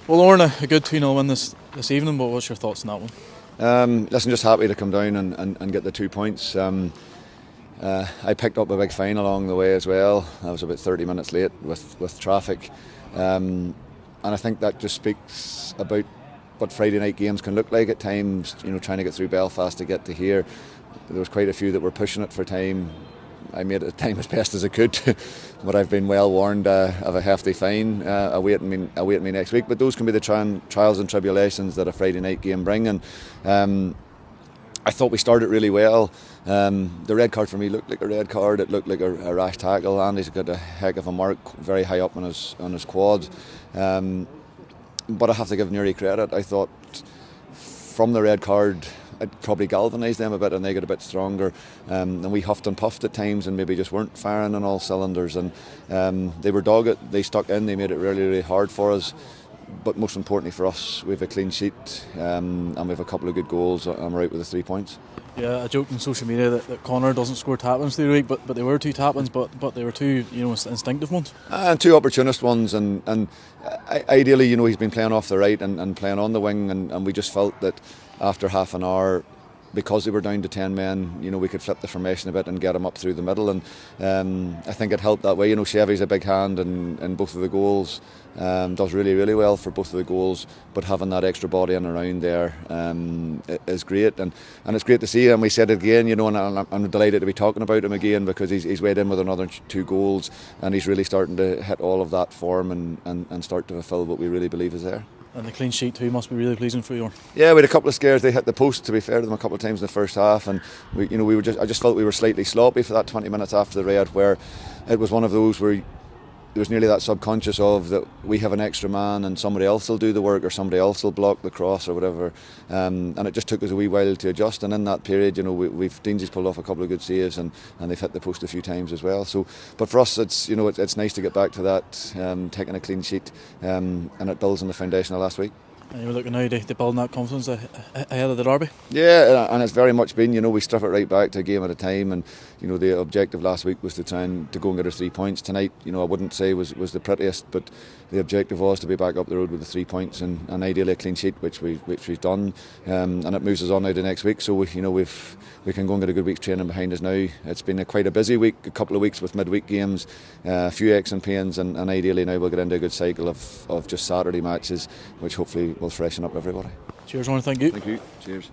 Well, Oran, a good 2-0 win this evening, but what's your thoughts on that one? Listen, just happy to come down and get the 2 points. I picked up a big fine along the way as well. I was about 30 minutes late with traffic, and I think that just speaks about what Friday night games can look like at times. You know, trying to get through Belfast to get to here. There was quite a few that were pushing it for time. I made it time as best as I could, but I've been well warned of a hefty fine awaiting me next week. But those can be the trials and tribulations that a Friday night game bring. And I thought we started really well. The red card for me looked like a red card. It looked like a rash tackle. Andy's got a heck of a mark, very high up on his quad. But I have to give Newry credit. I thought from the red card, it probably galvanised them a bit and they got a bit stronger, and we huffed and puffed at times and maybe just weren't firing on all cylinders, and they were dogged, they stuck in, they made it really, really hard for us. But most importantly for us, we have a clean sheet, and we have a couple of good goals, and we're out with the 3 points. Yeah, I joked on social media that Connor doesn't score tap-ins through the week, but they were 2 tap-ins, but they were 2 instinctive ones. And 2 opportunist ones, and ideally, he's been playing off the right and playing on the wing, and we just felt that after half an hour, because they were down to 10 men, we could flip the formation a bit and get them up through the middle, and I think it helped that way. Chevy's a big hand in both of the goals, does really, really well for both of the goals, but having that extra body in around there is great, and it's great to see him. We said it again, and I'm delighted to be talking about him again, because he's weighed in with another 2 goals, and he's really starting to hit all of that form and start to fulfil what we really believe is there. And the clean sheet too must be really pleasing for you. Yeah, we had a couple of scares. They hit the post, to be fair to them, a couple of times in the first half, and I just felt we were slightly sloppy for that 20 minutes after the red, where it was one of those where there was nearly that subconscious of that we have an extra man and somebody else will do the work, or somebody else will block the cross or whatever, and it just took us a wee while to adjust. And in that period, we've Deansy's pulled off a couple of good saves, and they've hit the post a few times as well. So, but for us, it's it's nice to get back to that, taking a clean sheet, and it builds on the foundation of last week. And you were looking now to build that confidence ahead of the derby. Yeah, and it's very much been, we strip it right back to a game at a time, and the objective last week was to try and to go and get our 3 points. Tonight, I wouldn't say was the prettiest, but the objective was to be back up the road with the 3 points and ideally a clean sheet, which we've done, and it moves us on now to next week. So we can go and get a good week's training behind us now. It's been quite a busy week, a couple of weeks with midweek games, a few aches and pains, and ideally now we'll get into a good cycle of just Saturday matches, which hopefully will freshen up everybody. Cheers, Oran. Thank you. Thank you. Cheers.